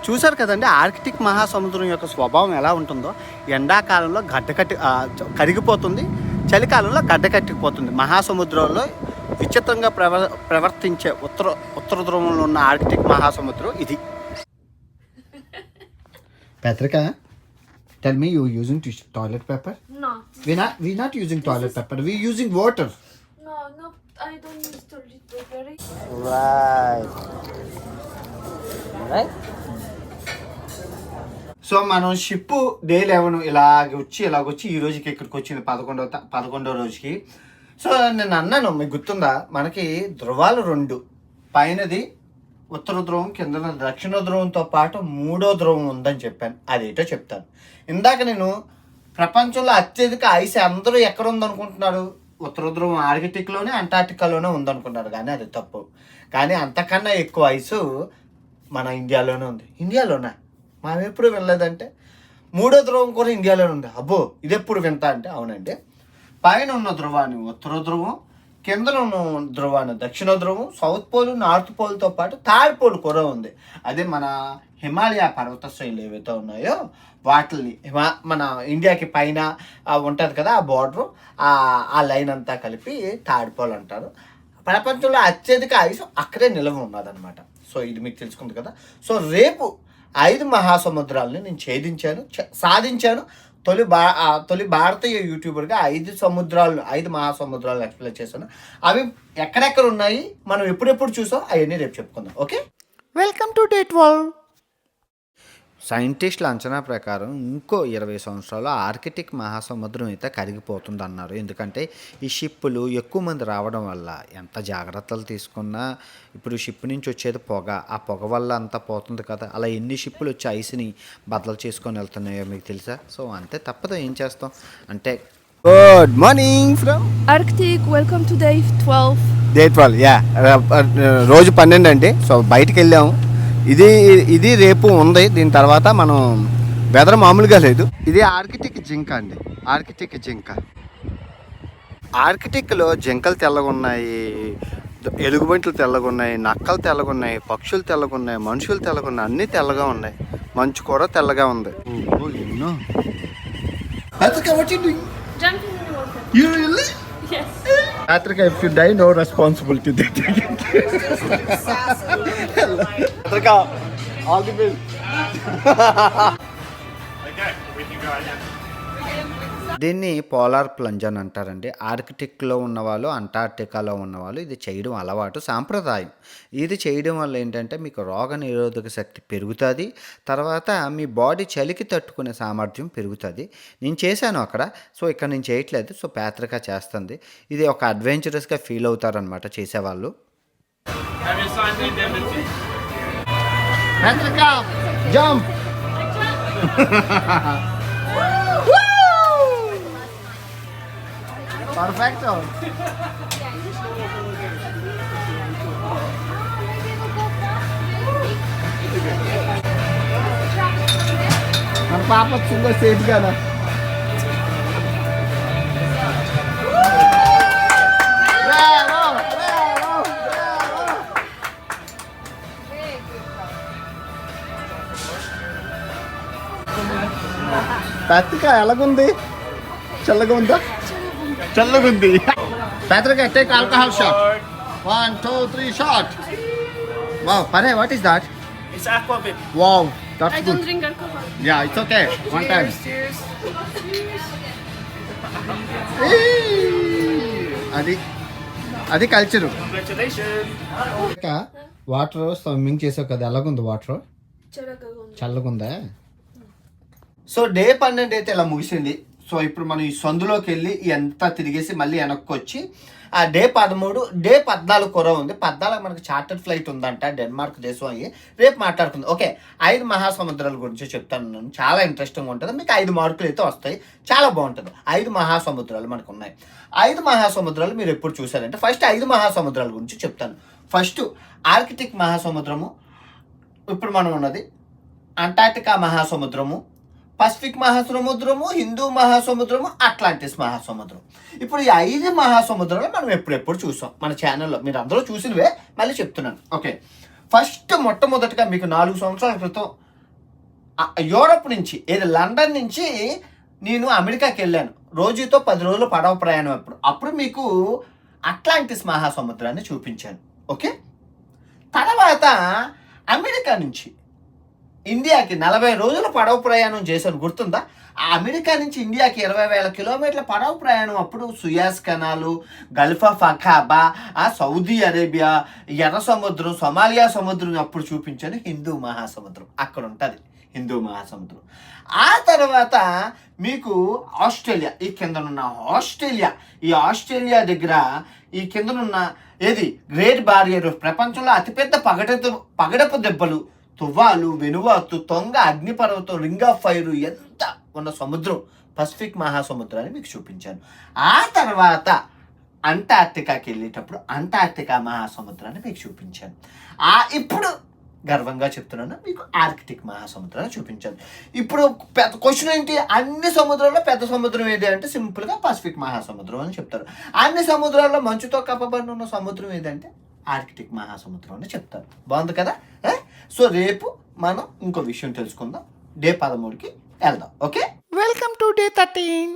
Speaker 3: చూశారు కదండి ఆర్కిటిక్ మహాసముద్రం యొక్క స్వభావం ఎలా ఉంటుందో. ఎండాకాలంలో కరిగిపోతుంది, చలికాలంలో గడ్డకట్టిపోతుంది. మహాసముద్రంలో విచిత్రంగా ప్రవర్తించే ఉత్తర ధ్రువంలో ఉన్న ఆర్కిటిక్ మహాసముద్రం ఇది. Patrika, tell me, you using toilet paper?
Speaker 2: No.
Speaker 3: We're not using toilet paper. We're using water.
Speaker 2: No, I don't use toilet paper.
Speaker 3: Right. So మనం షిప్ డే 11 ఇలాగొచ్చి ఈ రోజుకి ఇక్కడికి వచ్చింది 11వ రోజుకి. సో నేను అన్నాను, మీకు గుర్తుందా, మనకి ధ్రువాలు 2, పైనది ఉత్తర ధ్రువం, కింద దక్షిణ ధ్రువంతో పాటు 3వ ధ్రువం ఉందని చెప్పాను. అదేటో చెప్తాను. ఇందాక నేను ప్రపంచంలో అత్యధిక ఐస్ అందరూ ఎక్కడ ఉందనుకుంటున్నారు? ఉత్తర ధ్రువం ఆర్కిటిక్లోనే, అంటార్టికాలోనే ఉందనుకున్నారు. కానీ అది తప్పు. కానీ అంతకన్నా ఎక్కువ ఐసు మన ఇండియాలోనే ఉంది. ఇండియాలోనా? మనం ఎప్పుడు వినలేదంటే 3వ ధ్రువం కూడా ఇండియాలోనే ఉంది. అబ్బో, ఇది ఎప్పుడు వింటా అంటే అవునండి. పైన ఉన్న ధ్రువాన్ని ఉత్తర ధ్రువం, కింద ఉన్న ధ్రువాన్ని దక్షిణ ధ్రువం, సౌత్ పోల్, నార్త్ పోల్తో పాటు థర్డ్ పోల్ కూడా ఉంది. అదే మన హిమాలయ పర్వత శ్రేణులు ఏవైతే ఉన్నాయో వాటిని మన ఇండియాకి పైన ఉంటుంది కదా ఆ బార్డరు, ఆ లైన్ అంతా కలిపి థర్డ్ పోల్ అంటారు. ప్రపంచంలో అత్యధిక ఐస్ అక్కడే నిల్వ ఉన్నదన్నమాట. సో ఇది మీకు తెలుసుకుంది కదా. సో రేపు 5 మహాసముద్రాలని నేను సాధించాను. తొలి భారతీయ యూట్యూబర్గా 5 మహాసముద్రాలను ఎక్స్ప్లెయిన్ చేశాను. అవి ఎక్కడెక్కడ ఉన్నాయి, మనం ఎప్పుడెప్పుడు చూసాం, అవన్నీ రేపు చెప్పుకుందాం. Okay, welcome to day 12. సైంటిస్టుల అంచనా ప్రకారం ఇంకో 20 సంవత్సరాలు ఆర్కిటిక్ మహాసముద్రం అయితే కరిగిపోతుంది అన్నారు. ఎందుకంటే ఈ షిప్పులు ఎక్కువ మంది రావడం వల్ల ఎంత జాగ్రత్తలు తీసుకున్నా ఇప్పుడు షిప్ నుంచి వచ్చేది పొగ, ఆ పొగ వల్ల అంతా పోతుంది కదా. అలా ఎన్ని షిప్పులు వచ్చి ఐస్ని బద్దలు చేసుకొని వెళ్తున్నాయో మీకు తెలుసా? సో అంతే, తప్పదు, ఏం చేస్తాం అంటే. Good morning from
Speaker 2: Arctic. Welcome to day 12.
Speaker 3: Day 12. Yeah, రోజు 12 అండి. సో బయటికి వెళ్ళాము. ఇది రేపు ఉంది. దీని తర్వాత మనం వెదర్ మామూలుగా లేదు. ఇది ఆర్కిటిక్ జింక అండి, ఆర్కిటిక్ జింక. ఆర్కిటిక్లో జింకలు తెల్లగా ఉన్నాయి, ఎలుగుబంట్లు తెల్లగా ఉన్నాయి, నక్కలు తెల్లగా ఉన్నాయి, పక్షులు తెల్లగా ఉన్నాయి, మనుషులు తెల్లగా ఉన్నాయి, అన్నీ తెల్లగా ఉన్నాయి. మంచు కూడా తెల్లగా ఉంది. ఎన్నో
Speaker 2: Jumping in the water.
Speaker 3: You really?
Speaker 2: Yes.
Speaker 3: Patrika, if you die, no responsibility. Patrika, all the best.
Speaker 4: Okay, we can go ahead.
Speaker 3: దీన్ని పోలార్ ప్లంజ్ అని అంటారండి. ఆర్కిటిక్లో ఉన్నవాళ్ళు, అంటార్క్టికాలో ఉన్నవాళ్ళు ఇది చేయడం అలవాటు, సాంప్రదాయం. ఇది చేయడం వల్ల ఏంటంటే మీకు రోగ నిరోధక శక్తి పెరుగుతుంది, తర్వాత మీ బాడీ చలికి తట్టుకునే సామర్థ్యం పెరుగుతుంది. నేను చేశాను అక్కడ, సో ఇక్కడ నేను చేయట్లేదు, సో పాత్రిక చేస్తుంది. ఇది ఒక అడ్వెంచరస్గా ఫీల్ అవుతారనమాట చేసేవాళ్ళు.
Speaker 4: Have your signs indemnity.
Speaker 3: Patrika jump. Perfect. మన పాప వచ్చిందో సేఫ్గానా? పాత్రిక ఎలాగుంది? చల్లగా ఉందా? చల్లగా ఉంది. Patrika take alcohol shot. 1 2 3 shot. Wow, పరే what is that?
Speaker 4: It's Aquavit.
Speaker 3: Wow, that's
Speaker 2: I
Speaker 3: good.
Speaker 2: don't drink alcohol.
Speaker 3: Yeah, it's okay. One time.
Speaker 2: Cheers.
Speaker 3: అది అది కల్చరు.
Speaker 4: Congratulations.
Speaker 3: వాటర్ స్విమ్మింగ్ చేసావు కదా, ఎలాగుంది వాటర్?
Speaker 2: Chalaga.
Speaker 3: చల్లగుందా? సో డే 12 అయితే ఇలా ముగిసింది. So ఇప్పుడు మనం ఈ సందులోకి వెళ్ళి ఎంత తిరిగేసి మళ్ళీ వెనక్కి వచ్చి ఆ డే 13, డే 14 కూడా ఉంది. 14 మనకు చార్టర్డ్ ఫ్లైట్ ఉందంట, డెన్మార్క్ దేశం అయ్యి. రేపు మాట్లాడుకుందాం. ఓకే, 5 మహాసముద్రాల గురించి చెప్తాను నేను. చాలా ఇంట్రెస్టింగ్ ఉంటుంది, మీకు 5 మార్కులు అయితే వస్తాయి. చాలా బాగుంటుంది. 5 మహాసముద్రాలు మనకు ఉన్నాయి. 5 మహాసముద్రాలు మీరు ఎప్పుడు చూసారంటే, ఫస్ట్ 5 మహాసముద్రాల గురించి చెప్తాను. ఫస్ట్ ఆర్కిటిక్ మహాసముద్రము, ఇప్పుడు మనం ఉన్నది అంటార్క్టికా మహాసముద్రము, పసిఫిక్ మహాసముద్రము, హిందూ మహాసముద్రము, అట్లాంటిస్ మహాసముద్రం. ఇప్పుడు ఈ 5 మహాసముద్రాలు మనం ఎప్పుడెప్పుడు చూసాం మన ఛానల్లో. మీరు అందరూ చూసినవే, మళ్ళీ చెప్తున్నాను. ఓకే, ఫస్ట్ మొట్టమొదటిగా మీకు 4 సంవత్సరాల క్రితం యూరప్ నుంచి, ఏది లండన్ నుంచి నేను అమెరికాకి వెళ్ళాను. రోజుతో 10 రోజులు పడవ ప్రయాణం. అప్పుడు మీకు అట్లాంటిస్ మహాసముద్రాన్ని చూపించాను. ఓకే, తర్వాత అమెరికా నుంచి ఇండియాకి 40 రోజుల పడవ ప్రయాణం చేశాను, గుర్తుందా? ఆ అమెరికా నుంచి ఇండియాకి 20,000 కిలోమీటర్ల పడవ ప్రయాణం. అప్పుడు Suez canal, Gulf of అఖాబా, Saudi Arabia, ఎర్ర సముద్రం, సొమాలియా సముద్రం అప్పుడు చూపించాను. హిందూ మహాసముద్రం అక్కడ ఉంటుంది, హిందూ మహాసముద్రం. ఆ తర్వాత మీకు ఆస్ట్రేలియా, ఈ కిందనున్న ఆస్ట్రేలియా, ఈ ఆస్ట్రేలియా దగ్గర ఈ కిందనున్న ఏది గ్రేట్ బారియర్, ప్రపంచంలో అతిపెద్ద పగడపు దెబ్బలు, తువ్వాలు, వెనువాతు, తొంగ, అగ్నిపర్వతం, రింగ్ ఆఫ్ ఫైర్ ఎంత ఉన్న సముద్రం పసిఫిక్ మహాసముద్రాన్ని మీకు చూపించాను. ఆ తర్వాత అంటార్క్టికాకి వెళ్ళేటప్పుడు అంటార్క్టికా మహాసముద్రాన్ని మీకు చూపించాను. ఇప్పుడు గర్వంగా చెప్తున్నాను, మీకు ఆర్కిటిక్ మహాసముద్రాన్ని చూపించాను. ఇప్పుడు పెద్ద క్వశ్చన్ ఏంటి, అన్ని సముద్రాల్లో పెద్ద సముద్రం ఏది అంటే సింపుల్గా పసిఫిక్ మహాసముద్రం అని చెప్తారు. అన్ని సముద్రాల్లో మంచుతో కప్పబడి ఉన్న సముద్రం ఏదంటే ఆర్కిటిక్ మహాసముద్రం అని చెప్తారు. బాగుంది కదా? సో రేపు మనం ఇంకో విషయం తెలుసుకుందాం. డే 13కి వెళ్దాం. Okay, welcome to day 13.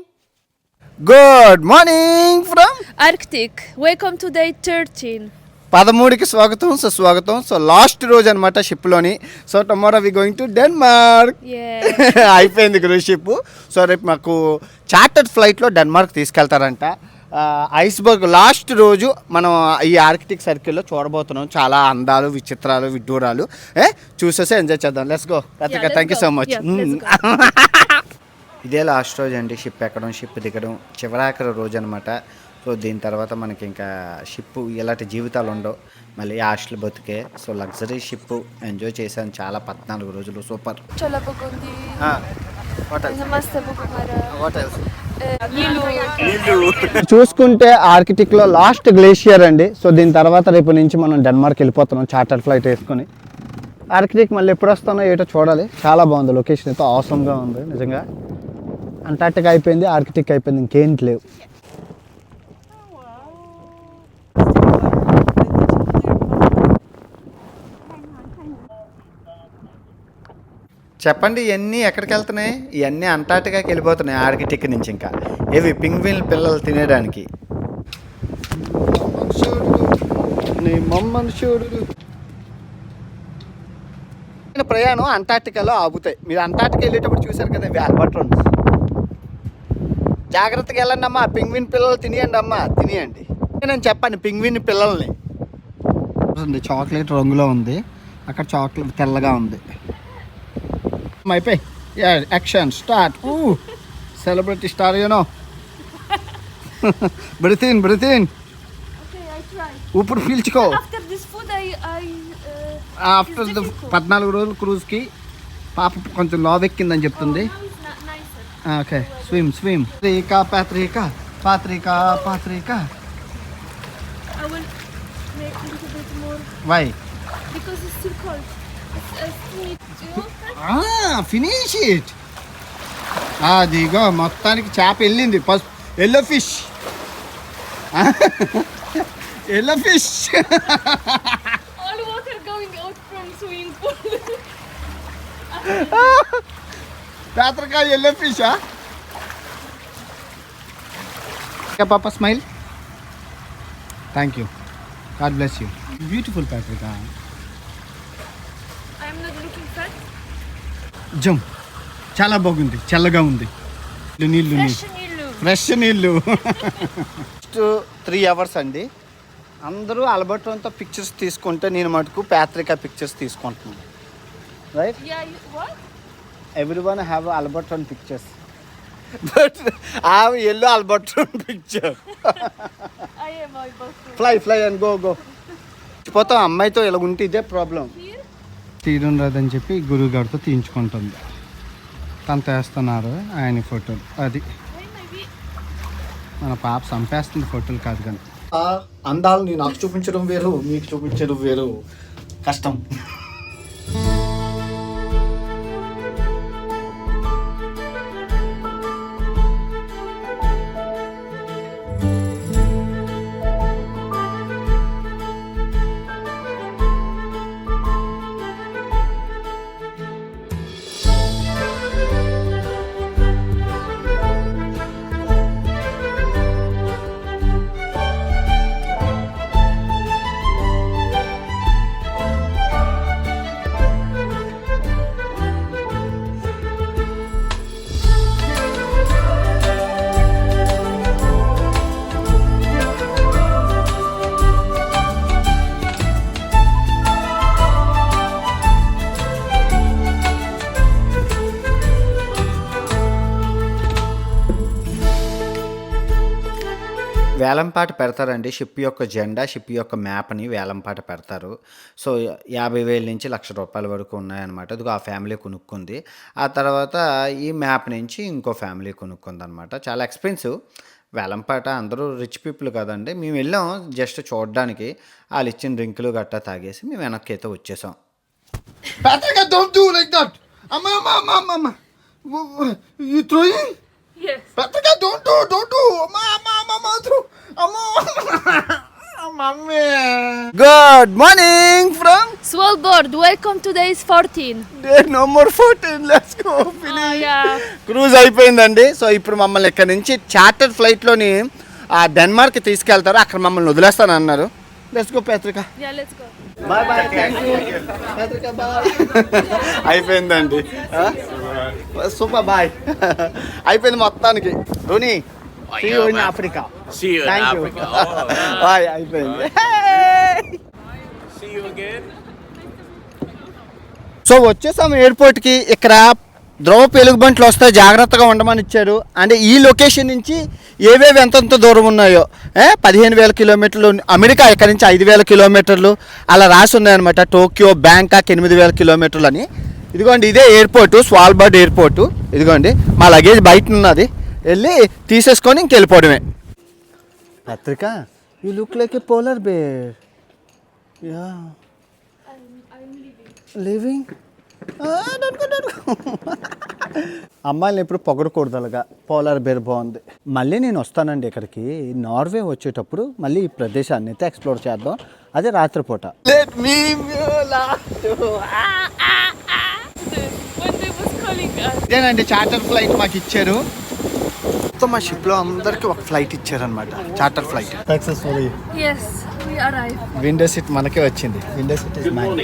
Speaker 3: Good morning from
Speaker 2: Arctic. Welcome to day 13.
Speaker 3: 13కి స్వాగతం, సుస్వాగతం. సో లాస్ట్ రోజు అనమాట షిప్లోని. So tomorrow we going to Denmark.
Speaker 2: Yeah.
Speaker 3: అయిపోయింది క్రూజ్ షిప్. సో రేపు మాకు చార్టర్డ్ ఫ్లైట్లో డెన్మార్క్ తీసుకెళ్తారంట. ఐస్బర్గ్ లాస్ట్ రోజు మనం ఈ ఆర్కిటిక్ సర్కిల్లో చూడబోతున్నాం. చాలా అందాలు, విచిత్రాలు, విడ్డూరాలు చూసేసి ఎంజాయ్ చేద్దాం. Let's go. Thank you so much. ఇదే లాస్ట్ రోజు అండి షిప్ ఎక్కడం, షిప్ దిగడం, చివరాఖరి రోజు అనమాట. సో దీని తర్వాత మనకి ఇంకా షిప్ ఇలాంటి జీవితాలు ఉండవు, మళ్ళీ హాస్టల్ బతుకే. సో లగ్జరీ షిప్ ఎంజాయ్ చేశాను చాలా, 14 రోజులు. Super.
Speaker 2: Chola Pocondi.
Speaker 3: What
Speaker 2: Namaste Bukumara.
Speaker 3: Else?
Speaker 2: Nilu.
Speaker 1: చూసుకుంటే ఆర్కిటిక్లో లాస్ట్ గ్లేషియర్ అండి. సో దీని తర్వాత రేపు నుంచి మనం డెన్మార్క్ వెళ్ళిపోతున్నాం చార్టర్ ఫ్లైట్ వేసుకొని. ఆర్కిటిక్ మళ్ళీ ఎప్పుడు వస్తానో ఏటో చూడాలి. చాలా బాగుంది, లొకేషన్ అయితే ఆసమ్గా ఉంది నిజంగా. అంటార్క్టిక్ అయిపోయింది, ఆర్కిటిక్ అయిపోయింది, ఇంకేంటి లేవు.
Speaker 3: చెప్పండి, ఇవన్నీ ఎక్కడికి వెళ్తున్నాయి? ఇవన్నీ అంటార్టికాకి వెళ్ళిపోతున్నాయి ఆర్కిటిక్ నుంచి. ఇంకా ఏవి పింగ్విన్ పిల్లలు తినేయడానికి. ప్రయాణం అంటార్టికాలో ఆగుతాయి. మీరు అంటార్టికా వెళ్ళేటప్పుడు చూసారు కదా ఇవి ఆల్బర్ట్రాన్స్. జాగ్రత్తగా వెళ్ళండి అమ్మా, పింగ్విన్ పిల్లలు తినేయండి అమ్మా, తినేయండి. నేను చెప్పండి పింగ్విన్ పిల్లల్ని. చాక్లెట్ రంగులో ఉంది, అక్కడ చాక్లెట్ తెల్లగా ఉంది. అయిపోయి action start. Celebrity star you know. Breath in.
Speaker 2: Okay, I try.
Speaker 3: ఊపిరి పీల్చుకో.
Speaker 2: After this food,
Speaker 3: ఆఫ్టర్ 14 రోజులు క్రూజ్కి పాప కొంచెం లావెక్కిందని చెప్తుంది.
Speaker 2: now it's not nicer.
Speaker 3: Okay, swim. Patrika.
Speaker 2: I will make a little bit more
Speaker 3: why?
Speaker 2: because it's still cold. It's still need to.
Speaker 3: Finish it. అదిగో మొత్తానికి చేప వెళ్ళింది. Yellow fish.
Speaker 2: All water going out from swimming pool.
Speaker 3: Patrika yellow ఫిషా? పాప smile. Thank you. God bless you. Beautiful Patrika.
Speaker 2: I'm not looking fat.
Speaker 3: జమ్ చాలా బాగుంది, చల్లగా ఉంది. నీళ్ళు ఫ్రెష్ నీళ్ళు. నెక్స్ట్ 3 hours అండి. అందరూ ఆల్బర్ట్రాన్తో పిక్చర్స్ తీసుకుంటే నేను మటుకు పాత్రిక పిక్చర్స్ తీసుకుంటున్నాను. Right?
Speaker 2: Yeah, what?
Speaker 3: Everyone have Albertron pictures. But I have yellow Albertron picture.
Speaker 2: I am my boyfriend.
Speaker 3: Fly and go. పోతాం అమ్మాయితో ఇలా ఉంటే ఇదే ప్రాబ్లం.
Speaker 2: Here?
Speaker 3: తీయడం రాదని చెప్పి గురువు గారితో తీయించుకుంటుంది. తను తెస్తున్నారు ఆయన ఫోటోలు. అది
Speaker 2: Why maybe?
Speaker 3: మన పాప చంపేస్తుంది ఫోటోలు కాదు కానీ. అందాలని నాకు చూపించడం వేరు, మీకు చూపించడం వేరు. కష్టం. వేలంపాట పెడతారండి. షిప్ యొక్క జెండా, షిప్ యొక్క మ్యాప్ని వేలంపాట పెడతారు. సో 50,000 నుంచి ₹1,00,000 వరకు ఉన్నాయన్నమాట. అదిగో ఆ ఫ్యామిలీ కొనుక్కుంది. ఆ తర్వాత ఈ మ్యాప్ నుంచి ఇంకో ఫ్యామిలీ కొనుక్కుంది అనమాట. చాలా ఎక్స్పెన్సివ్ వేలంపాట. అందరూ రిచ్ పీపుల్ కదండి. మేము వెళ్ళాం జస్ట్ చూడడానికి. వాళ్ళు ఇచ్చిన డ్రింకులు గట్టా తాగేసి మేము వెనక్కి అయితే వచ్చేసాం.
Speaker 2: Yes.
Speaker 3: Patrika, don't do. Mommy. Good morning from.
Speaker 2: Svalbard, welcome to days 14.
Speaker 3: There no more 14. Let's go. Finish.
Speaker 2: Yeah.
Speaker 3: Cruise అయిపోయిందండి. సో ఇప్పుడు మమ్మల్ని ఇక్కడ నుంచి చార్టర్ ఫ్లైట్లోని డెన్మార్క్ తీసుకెళ్తారు. అక్కడ మమ్మల్ని వదిలేస్తానన్నారు. Let's go Patrika.
Speaker 2: Yeah, let's go.
Speaker 3: Bye. Thank you Patrika. Bye. అయిపోయిందండి. సూపర్. బాయ్. అయిపోయింది మొత్తానికి. Ronnie, see you in Africa.
Speaker 4: See you in
Speaker 3: Thank you.
Speaker 4: Africa. Oh, nice.
Speaker 3: Bye. అయిపోయింది.
Speaker 4: See you again.
Speaker 3: సో వచ్చేసాం ఎయిర్పోర్ట్కి. ఇక్కడ ద్రవ పెలుగుబంట్లు వస్తే జాగ్రత్తగా ఉండమని ఇచ్చారు. అంటే ఈ లొకేషన్ నుంచి ఏవేవి ఎంతంత దూరం ఉన్నాయో 15,000 కిలోమీటర్లు. అమెరికా ఇక్కడ నుంచి 5,000 కిలోమీటర్లు అలా రాసి ఉన్నాయన్నమాట. టోక్యో, బ్యాంకాక్ 8,000 కిలోమీటర్లు అని. ఇదిగోండి ఇదే ఎయిర్పోర్టు, స్వాల్బర్డ్ ఎయిర్పోర్టు. ఇదిగోండి మా లగేజ్ బయట ఉన్నది. వెళ్ళి తీసేసుకొని ఇంకెళ్ళిపోవడమే. Patrika, you look like a polar bear. Yeah,
Speaker 2: I'm
Speaker 3: living. అమ్మాయిని ఎప్పుడు పొగడకూడదు అలాగా. పోలార్ బేర్ బాగుంది. మళ్ళీ నేను వస్తానండి ఇక్కడికి. నార్వే వచ్చేటప్పుడు మళ్ళీ ఈ ప్రదేశాన్ని అయితే ఎక్స్ప్లోర్ చేద్దాం. అదే రాత్రిపూట.
Speaker 2: When they calling us.
Speaker 1: ఇదేనండి చార్టర్ ఫ్లైట్ మాకు ఇచ్చారు. మొత్తం మా షిప్లో అందరికి ఒక ఫ్లైట్ ఇచ్చారనమాట, charter flight. Successfully
Speaker 2: Yes, we arrived.
Speaker 1: Window seat మనకే వచ్చింది. Window seat is mine.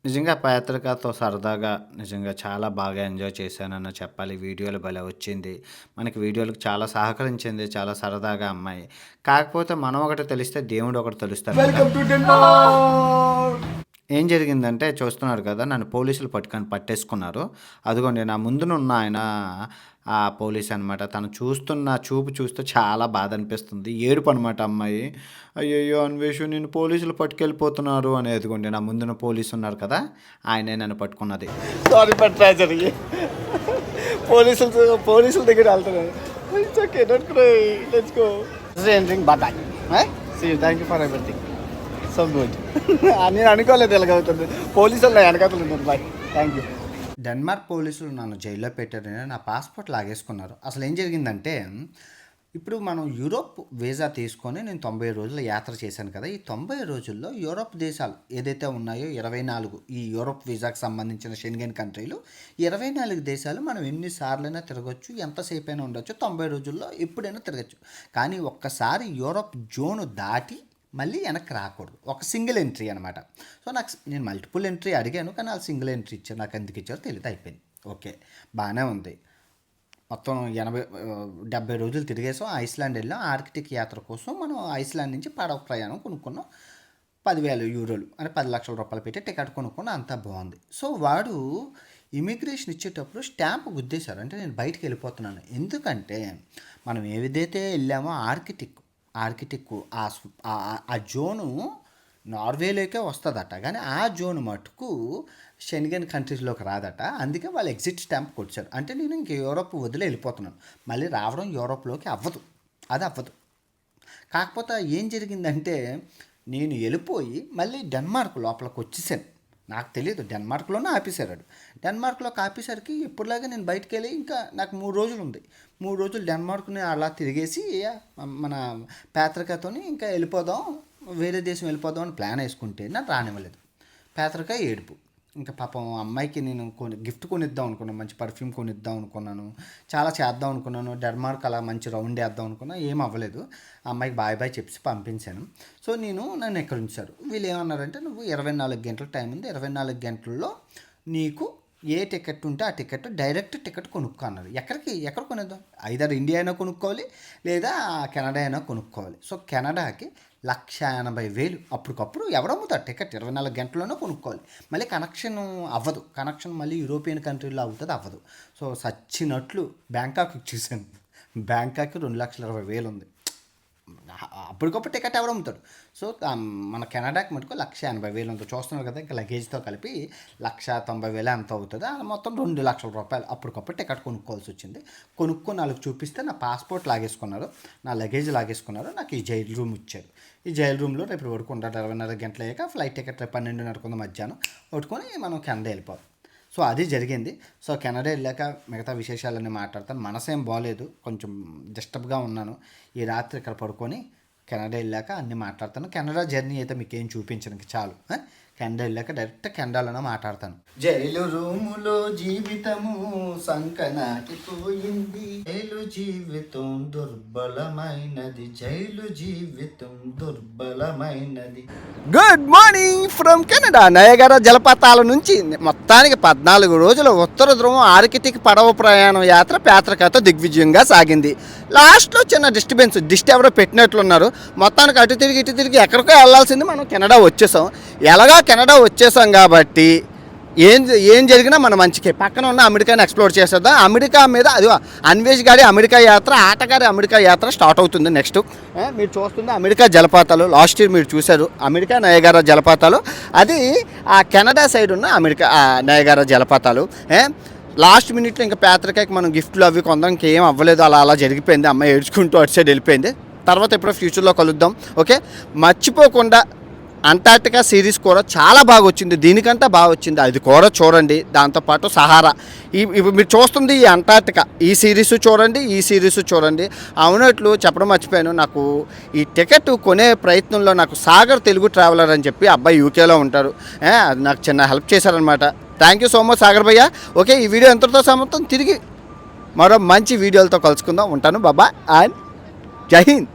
Speaker 3: నిజంగా పేత్రికతో సరదాగా నిజంగా చాలా బాగా ఎంజాయ్ చేశానన్న చెప్పాలి. వీడియోలు భలే వచ్చింది, మనకి వీడియోలకు చాలా సహకరించింది, చాలా సరదాగా అమ్మాయి. కాకపోతే మనం ఒకటి తెలిస్తే దేవుడు ఒకటి తెలుస్తారు.
Speaker 1: Welcome to Denmark.
Speaker 3: ఏం జరిగిందంటే చూస్తున్నారు కదా, నన్ను పోలీసులు పట్టేసుకున్నారు. అదిగోండి నా ముందునున్న ఆయన ఆ పోలీస్ అనమాట. తను చూస్తున్న చూపు చూస్తే చాలా బాధ అనిపిస్తుంది, ఏడుపు అనమాట అమ్మాయి. అయ్యయ్యో అన్వేషు నేను పోలీసులు పట్టుకెళ్ళిపోతున్నారు అని. అదిగోండి నా ముందున పోలీసు ఉన్నారు కదా, ఆయనే నన్ను పట్టుకున్నది.
Speaker 1: Sorry for tragedy. పోలీసుల దగ్గర వెళ్తున్నాను. It's okay, don't cry, let's go. Entering bye. See you, thank you for everything. So good. నేను అనుకోలేదు ఎలాగవుతుంది. పోలీసులు వెనకాతలు ఉన్నారు. Bye, thank you.
Speaker 3: డెన్మార్క్ పోలీసులు నన్ను జైల్లో పెట్టారని నా పాస్పోర్ట్ లాగేసుకున్నారు. అసలు ఏం జరిగిందంటే, ఇప్పుడు మనం యూరోప్ వీసా తీసుకొని నేను 90 రోజుల యాత్ర చేశాను కదా. ఈ 90 రోజుల్లో యూరోప్ దేశాలు ఏదైతే ఉన్నాయో 24, ఈ యూరోప్ వీసాకు సంబంధించిన షెంగెన్ కంట్రీలు 24 దేశాలు మనం ఎన్నిసార్లైనా తిరగచ్చు, ఎంతసేపు అయినా ఉండొచ్చు. 90 రోజుల్లో ఎప్పుడైనా తిరగచ్చు. కానీ ఒక్కసారి యూరోప్ జోను దాటి మళ్ళీ వెనక్కి రాకూడదు. ఒక సింగిల్ ఎంట్రీ అనమాట. సో నేను మల్టిపుల్ ఎంట్రీ అడిగాను, కానీ వాళ్ళు సింగిల్ ఎంట్రీ ఇచ్చారు. నాకు ఎందుకు ఇచ్చారో తెలియదు. అయిపోయింది, ఓకే బాగానే ఉంది. మొత్తం 70 రోజులు తిరిగేసాం. ఐస్లాండ్ వెళ్ళాం ఆర్కిటిక్ యాత్ర కోసం. మనం ఐస్లాండ్ నుంచి పడవ ప్రయాణం కొనుక్కున్నాం. 10,000 యూరోలు అంటే 10 లక్షల రూపాయలు పెట్టి టికెట్ కొనుక్కున్నాం. అంతా బాగుంది. సో వాడు ఇమిగ్రేషన్ ఇచ్చేటప్పుడు స్టాంప్ గుద్దేశారు. అంటే నేను బయటికి వెళ్ళిపోతున్నాను. ఎందుకంటే మనం ఏదైతే వెళ్ళామో ఆర్కిటిక్ ఆ జోను నార్వేలోకే వస్తుందట, కానీ ఆ జోన్ మటుకు షెంగెన్ కంట్రీస్లోకి రాదట. అందుకే వాళ్ళు ఎగ్జిట్ స్టాంప్ కొట్టారు. అంటే నేను ఇంక యూరోప్ వదిలి వెళ్ళిపోతున్నాను. మళ్ళీ రావడం యూరోప్లోకి అవ్వదు, అది అవ్వదు. కాకపోతే ఏం జరిగిందంటే, నేను వెళ్ళిపోయి మళ్ళీ డెన్మార్క్ లోపలికి వచ్చేసాను. నాకు తెలియదు, డెన్మార్క్లోనే ఆపేశారు. డెన్మార్క్లోకి ఆపేసరికి ఎప్పుడులాగా నేను బయటకు వెళ్ళి ఇంకా నాకు 3 రోజులు ఉంది. 3 రోజులు డెన్మార్క్ని అలా తిరిగేసి మన పేత్రికతోని ఇంకా వెళ్ళిపోదాం, వేరే దేశం వెళ్ళిపోదాం అని ప్లాన్ వేసుకుంటే నాకు రానివ్వలేదు. పేత్రిక ఏడుపు. ఇంకా పాపం అమ్మాయికి నేను గిఫ్ట్ కొనిద్దాం అనుకున్నాను, మంచి పర్ఫ్యూమ్ కొనిద్దాం అనుకున్నాను, చాలా చేద్దాం అనుకున్నాను. డెన్మార్క్ అలా మంచి రౌండ్ వేద్దాం అనుకున్నా, ఏం అవ్వలేదు. ఆ అమ్మాయికి బాయ్ చెప్పి పంపించాను. సో నన్ను ఎక్కడ ఉంచారు. వీళ్ళు ఏమన్నారంటే, నువ్వు 24 గంటల టైం ఉంది, 24 గంటల్లో నీకు ఏ టికెట్ ఉంటే ఆ టికెట్ డైరెక్ట్ టికెట్ కొనుక్కో అన్నారు. ఎక్కడ కొనేద్దాం? ఐదర్ ఇండియా అయినా కొనుక్కోవాలి, లేదా కెనడా అయినా కొనుక్కోవాలి. సో కెనడాకి 1,80,000 అప్పటికప్పుడు ఎవడమ్ముతారు టికెట్? 24 గంటల్లోనే కొనుక్కోవాలి. మళ్ళీ కనెక్షన్ అవ్వదు. కనెక్షన్ మళ్ళీ యూరోపియన్ కంట్రీలో అవుతుంది, అవ్వదు. సో సచ్చినట్లు బ్యాంకాక్ చూశాను. బ్యాంకాక్ 2,20,000 ఉంది. అప్పటికప్పుడు టికెట్ ఎవరు అమ్ముతాడు? సో మన కెనడాకి మటుకు 1,80,000 ఉంది. చూస్తున్నారు కదా, ఇంకా లగేజ్తో కలిపి 1,90,000 ఎంత అవుతుంది. మొత్తం 2 లక్షల రూపాయలు అప్పటికప్పుడు టికెట్ కొనుక్కోవాల్సి వచ్చింది. కొనుక్కొని వాళ్ళకి చూపిస్తే నా పాస్పోర్ట్ లాగేసుకున్నారు, నా లగేజ్ లాగేసుకున్నారు. నాకు ఈ జైలు రూమ్ ఇచ్చారు. ఈ జైలు రూమ్లో రేపు పడుకుంటారు. 24 గంటలు అయ్యాక ఫ్లైట్ టికెట్ రేపు 12:30 మధ్యాహ్నం పట్టుకొని మనం కెనడా వెళ్ళిపోవాలి. సో అది జరిగింది. సో కెనడా వెళ్ళాక మిగతా విశేషాలన్నీ మాట్లాడతాను. మనసేం బాగోలేదు, కొంచెం డిస్టర్బ్గా ఉన్నాను. ఈ రాత్రి ఇక్కడ పడుకొని కెనడా వెళ్ళాక అన్నీ మాట్లాడతాను. కెనడా జర్నీ అయితే మీకు ఏం చూపించడానికి చాలు. కెనడా వెళ్ళాక డైరెక్ట్ కెనడాలోనే మాట్లాడతాను. జైలు రూములో జీవితము సంకనాకిపోయింది, జైలు జీవితం దుర్బలమైనది, జైలు జీవితం దుర్బలమైనది. Good morning from Canada. Niagara జలపాతాల నుంచి మొత్తానికి 14 రోజుల ఉత్తర ధ్రువం ఆర్కిటిక్ పడవ ప్రయాణం యాత్ర పేత్రికతో దిగ్విజయంగా సాగింది. లాస్ట్లో చిన్న డిస్ట్ ఎవరో పెట్టినట్లున్నారు. మొత్తానికి అటు తిరిగి ఎక్కడికో వెళ్ళాల్సింది, మనం కెనడా వచ్చేసాం. ఎలాగా కెనడా వచ్చేసాం కాబట్టి ఏం జరిగినా మన మంచికే. పక్కన ఉన్న అమెరికాని ఎక్స్ప్లోర్ చేసేద్దాం. అమెరికా మీద అది అన్వేష్ గారి అమెరికా యాత్ర, ఆటగారి అమెరికా యాత్ర స్టార్ట్ అవుతుంది నెక్స్ట్. మీరు చూస్తుంది అమెరికా జలపాతాలు. లాస్ట్ ఇయర్ మీరు చూశారు అమెరికా నయగారా జలపాతాలు. అది ఆ కెనడా సైడ్ ఉన్న అమెరికా నయగారా జలపాతాలు. లాస్ట్ మినిట్లో ఇంకా పేత్రికకి మనం గిఫ్ట్లు అవి కొందాం, ఇంకేం అవ్వలేదు. అలా జరిగిపోయింది. అమ్మాయి ఏడ్చుకుంటూ అటు సైడ్ వెళ్ళిపోయింది. తర్వాత ఎప్పుడో ఫ్యూచర్లో కలుద్దాం. ఓకే, మర్చిపోకుండా అంటార్టికా సిరీస్ కూడా చాలా బాగా వచ్చింది, దీనికంటే బాగా వచ్చింది. అది కూడా చూడండి. దాంతోపాటు సహారా, ఇప్పుడు మీరు చూస్తుంది ఈ అంటార్టికా, ఈ సిరీస్ చూడండి. అవునట్లు చెప్పడం మర్చిపోయాను, నాకు ఈ టికెట్ కొనే ప్రయత్నంలో నాకు సాగర్ తెలుగు ట్రావెలర్ అని చెప్పి అబ్బాయి యూకేలో ఉంటారు, అది నాకు చిన్న హెల్ప్ చేశారనమాట. Thank you so much Sagar భయ్య. ఓకే, ఈ వీడియో ఎంతటితో సమాప్తం. తిరిగి మరో మంచి వీడియోలతో కలుసుకుందాం. ఉంటాను. బాబా అండ్ జై హింద్.